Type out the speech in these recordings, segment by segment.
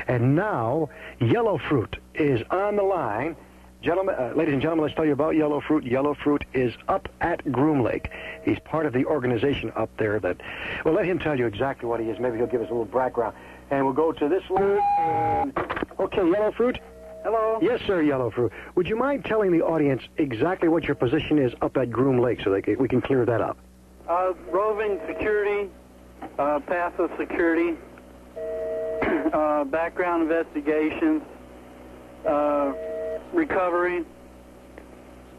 And now, Yellowfruit is on the line. Gentlemen, ladies and gentlemen, let's tell you about Yellowfruit. Yellowfruit is up at Groomlake. He's part of the organization up there that... Well, let him tell you exactly what he is. Maybe he'll give us a little background. And we'll go to this line. And... Okay, Yellowfruit. Hello. Yes, sir, Yellowfruit. Would you mind telling the audience exactly what your position is up at Groomlake so we can clear that up? Roving security, passive security, background investigations, recovery.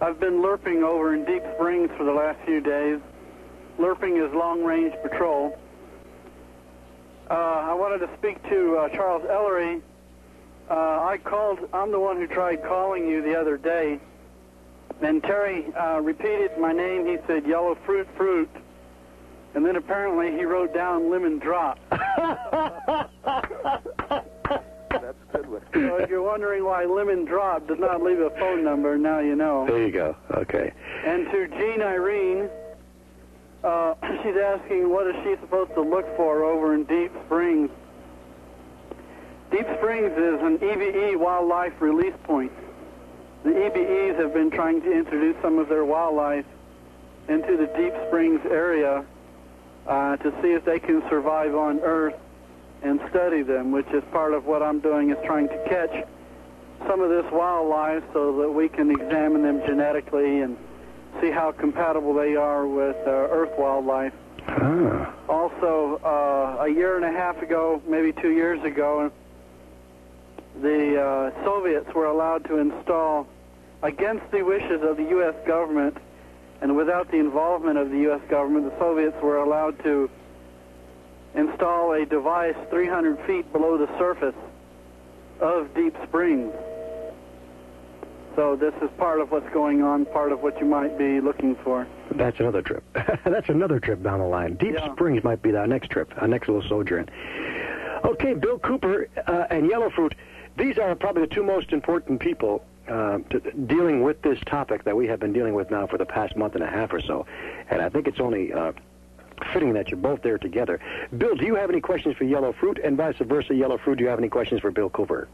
I've been lerping over in Deep Springs for the last few days. Lerping is long-range patrol. I wanted to speak to Charles Ellery. I'm the one who tried calling you the other day, and Terry repeated my name. He said Yellowfruit, fruit, and then apparently he wrote down lemon drop. That's a good one. So if you're wondering why lemon drop did not leave a phone number, now you know. There you go. Okay. And to Jean Irene, she's asking what is she supposed to look for over in Deep Springs. Deep Springs is an EBE wildlife release point. The EBEs have been trying to introduce some of their wildlife into the Deep Springs area to see if they can survive on Earth and study them, which is part of what I'm doing, is trying to catch some of this wildlife so that we can examine them genetically and see how compatible they are with Earth wildlife. Ah. Also, a year and a half ago, maybe 2 years ago, the Soviets were allowed to install, against the wishes of the U.S. government and without the involvement of the U.S. government, the Soviets were allowed to install a device 300 feet below the surface of Deep Springs. So this is part of what's going on, part of what you might be looking for. That's another trip. That's another trip down the line. Deep Springs might be our next trip, our next little sojourn. Okay, Bill Cooper and Yellowfruit, these are probably the two most important people dealing with this topic that we have been dealing with now for the past month and a half or so. And I think it's only fitting that you're both there together. Bill, do you have any questions for Yellowfruit? And vice versa, Yellowfruit, do you have any questions for Bill Cooper?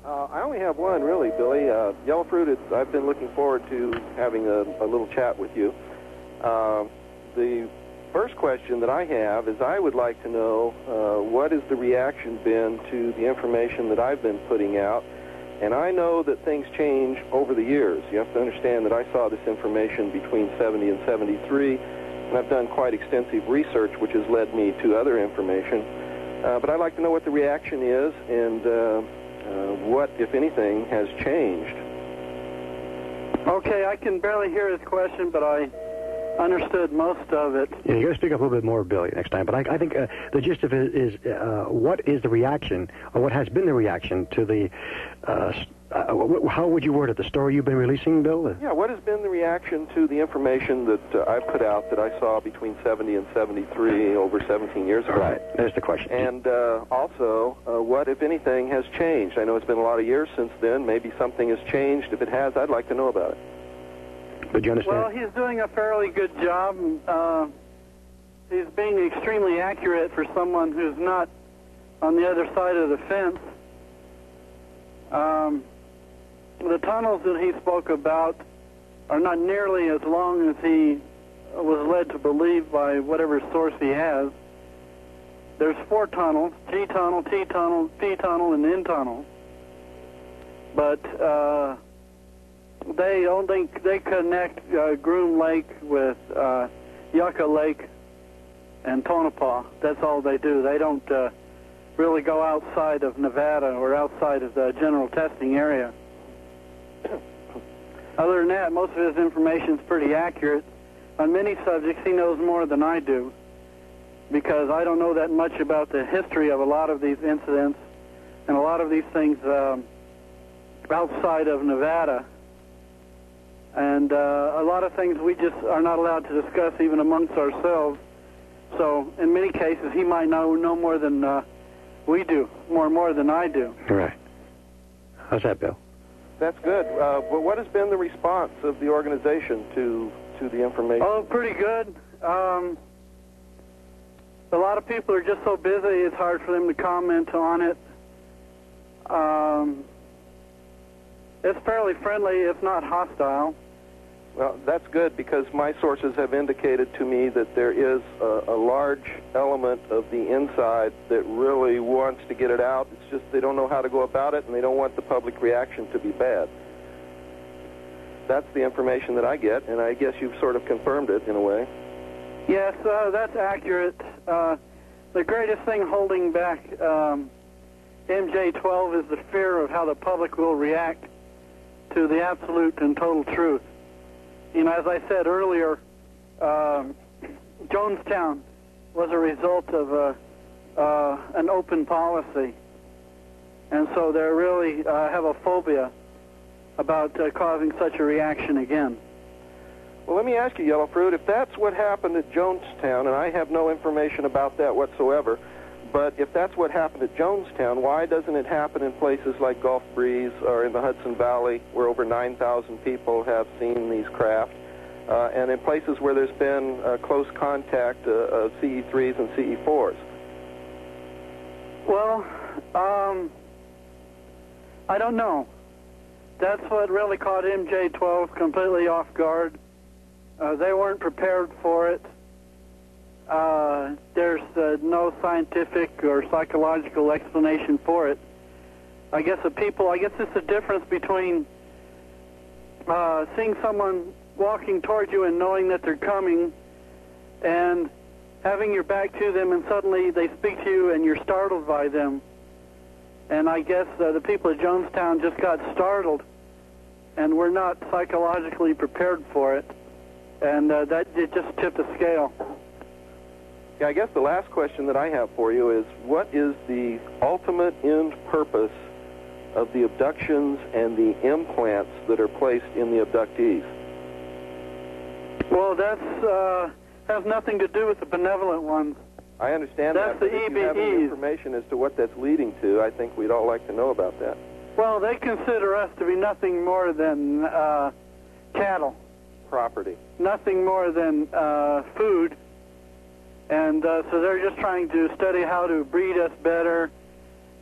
I only have one, really, Billy. Yellowfruit, I've been looking forward to having a little chat with you. The first question that I have is I would like to know what has the reaction been to the information that I've been putting out. And I know that things change over the years. You have to understand that I saw this information between 70 and 73, and I've done quite extensive research, which has led me to other information. But I'd like to know what the reaction is and what, if anything, has changed. Okay, I can barely hear his question, but I understood most of it. Yeah, you got to speak up a little bit more, Bill, next time. But I think the gist of it is what is the reaction, or what has been the reaction to the, how would you word it, the story you've been releasing, Bill? Yeah, what has been the reaction to the information that I put out that I saw between 70 and 73, over 17 years ago? Right, there's the question. And also, what, if anything, has changed? I know it's been a lot of years since then. Maybe something has changed. If it has, I'd like to know about it. But you understand? Well, he's doing a fairly good job. He's being extremely accurate for someone who's not on the other side of the fence. The tunnels that he spoke about are not nearly as long as he was led to believe by whatever source he has. There's 4 tunnels: G tunnel, T tunnel, P tunnel, and N tunnel. But they connect Groomlake with Yucca Lake and Tonopah. That's all they do. They don't really go outside of Nevada or outside of the general testing area. Other than that, most of his information is pretty accurate. On many subjects, he knows more than I do, because I don't know that much about the history of a lot of these incidents and a lot of these things outside of Nevada. And a lot of things we just are not allowed to discuss even amongst ourselves. So in many cases, he might know more than we do, more than I do. Right. How's that, Bill? That's good. But what has been the response of the organization to the information? Oh, pretty good. A lot of people are just so busy, it's hard for them to comment on it. It's fairly friendly, if not hostile. Well, that's good, because my sources have indicated to me that there is a large element of the inside that really wants to get it out. It's just they don't know how to go about it, and they don't want the public reaction to be bad. That's the information that I get, and I guess you've sort of confirmed it in a way. Yes, that's accurate. The greatest thing holding back MJ-12 is the fear of how the public will react to the absolute and total truth. You know, as I said earlier, Jonestown was a result of an open policy, and so they really have a phobia about causing such a reaction again. Well, let me ask you, Yellowfruit, if that's what happened at Jonestown, and I have no information about that whatsoever, but if that's what happened at Jonestown, why doesn't it happen in places like Gulf Breeze or in the Hudson Valley, where over 9,000 people have seen these craft, and in places where there's been close contact of CE-3s and CE-4s? Well, I don't know. That's what really caught MJ-12 completely off guard. They weren't prepared for it. There's no scientific or psychological explanation for it. I guess it's the difference between seeing someone walking towards you and knowing that they're coming, and having your back to them and suddenly they speak to you and you're startled by them. And I guess the people at Jonestown just got startled and were not psychologically prepared for it. And that it just tipped the scale. Yeah, I guess the last question that I have for you is, what is the ultimate end purpose of the abductions and the implants that are placed in the abductees? Well, that's has nothing to do with the benevolent ones. I understand that's that, but the if you have any information as to what that's leading to, I think we'd all like to know about that. Well, they consider us to be nothing more than cattle. Property. Nothing more than food. And so they're just trying to study how to breed us better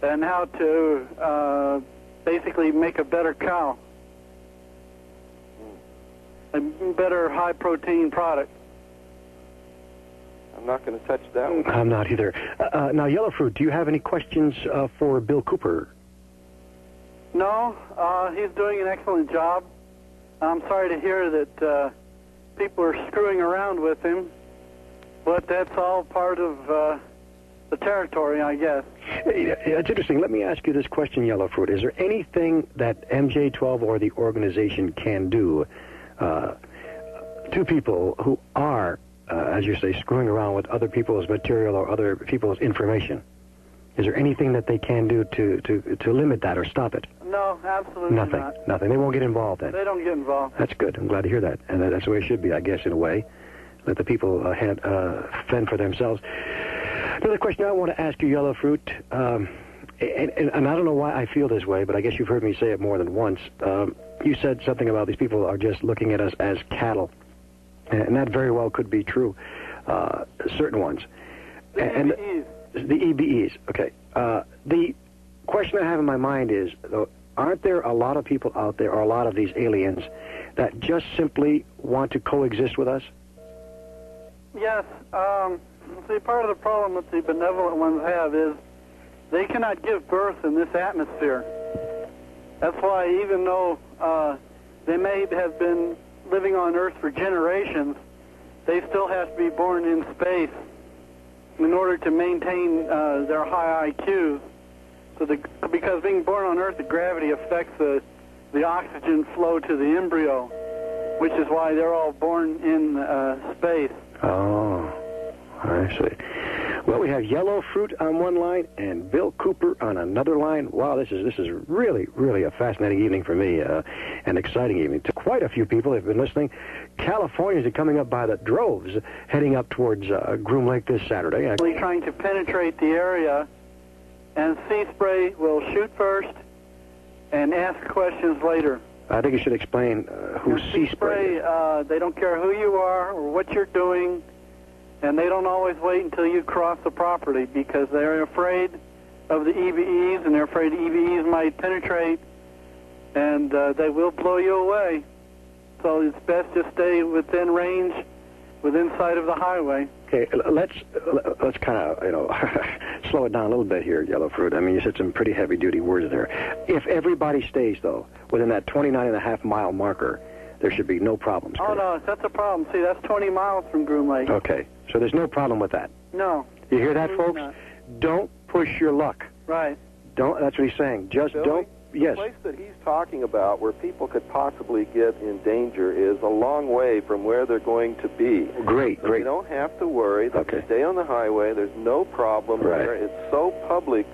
and how to basically make a better cow. A better high-protein product. I'm not going to touch that one. I'm not either. Now, Yellowfruit, do you have any questions for Bill Cooper? No, he's doing an excellent job. I'm sorry to hear that people are screwing around with him, but that's all part of the territory, I guess. It's interesting. Let me ask you this question, Yellowfruit. Is there anything that MJ-12 or the organization can do to people who are, as you say, screwing around with other people's material or other people's information? Is there anything that they can do to limit that or stop it? No, absolutely nothing. Not. Nothing. They won't get involved then. They don't get involved. That's good. I'm glad to hear that. And that's the way it should be, I guess, in a way. Let the people fend for themselves. Another question I want to ask you, Yellowfruit, and I don't know why I feel this way, but I guess you've heard me say it more than once. You said something about these people are just looking at us as cattle. And that very well could be true. Certain ones. The EBEs. The EBEs, okay. The question I have in my mind is, though, aren't there a lot of people out there, or a lot of these aliens, that just simply want to coexist with us? Yes. See, part of the problem that the benevolent ones have is they cannot give birth in this atmosphere. That's why, even though they may have been living on Earth for generations, they still have to be born in space in order to maintain their high IQs. So because being born on Earth, the gravity affects the oxygen flow to the embryo, which is why they're all born in space. Oh, I see. Well, we have Yellowfruit on one line and Bill Cooper on another line. Wow, this is really, really a fascinating evening for me, an exciting evening. To quite a few people have been listening. Californians are coming up by the droves, heading up towards Groomlake this Saturday. Actually trying to penetrate the area, and Sea Spray will shoot first and ask questions later. I think you should explain who Sea Spray is. They don't care who you are or what you're doing, and they don't always wait until you cross the property because they're afraid of the EVEs, and they're afraid EVEs might penetrate, and they will blow you away. So it's best to stay within range, within sight of the highway. Okay, let's kind of, slow it down a little bit here, Yellowfruit. I mean, you said some pretty heavy-duty words there. If everybody stays, though, within that 29.5-mile marker, there should be no problems. Oh, no, that's a problem. See, that's 20 miles from Groomlake. Okay, so there's no problem with that. No. You hear that, folks? Not. Don't push your luck. Right. Don't. That's what he's saying. Just Billy, don't. Yes. The place that he's talking about where people could possibly get in danger is a long way from where they're going to be. Great, so great. You don't have to worry. They Okay. can stay on the highway. There's no problem Right. there. It's so public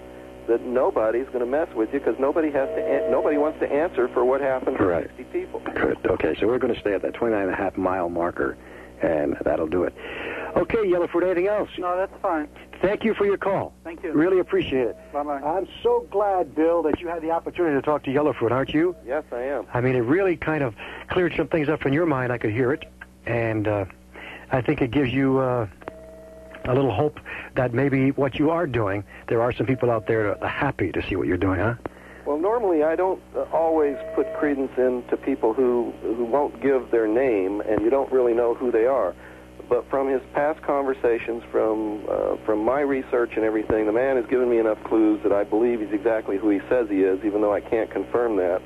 that nobody's going to mess with you because nobody wants to answer for what happened to Right. 60 people. Good. Okay, so we're going to stay at that 29.5-mile marker, and that'll do it. Okay, Yellowfruit, anything else? No, that's fine. Thank you for your call. Thank you. Really appreciate it. Bye-bye. I'm so glad, Bill, that you had the opportunity to talk to Yellowfruit, aren't you? Yes, I am. I mean, it really kind of cleared some things up in your mind. I could hear it. And I think it gives you a little hope that maybe what you are doing, there are some people out there that are happy to see what you're doing, huh? Well, normally I don't always put credence into people who won't give their name, and you don't really know who they are. But from his past conversations, from my research and everything, the man has given me enough clues that I believe he's exactly who he says he is, even though I can't confirm that.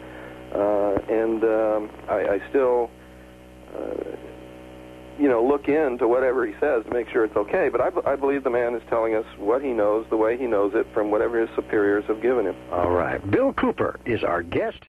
I still, look into whatever he says to make sure it's okay. But I believe the man is telling us what he knows, the way he knows it, from whatever his superiors have given him. All right. Bill Cooper is our guest.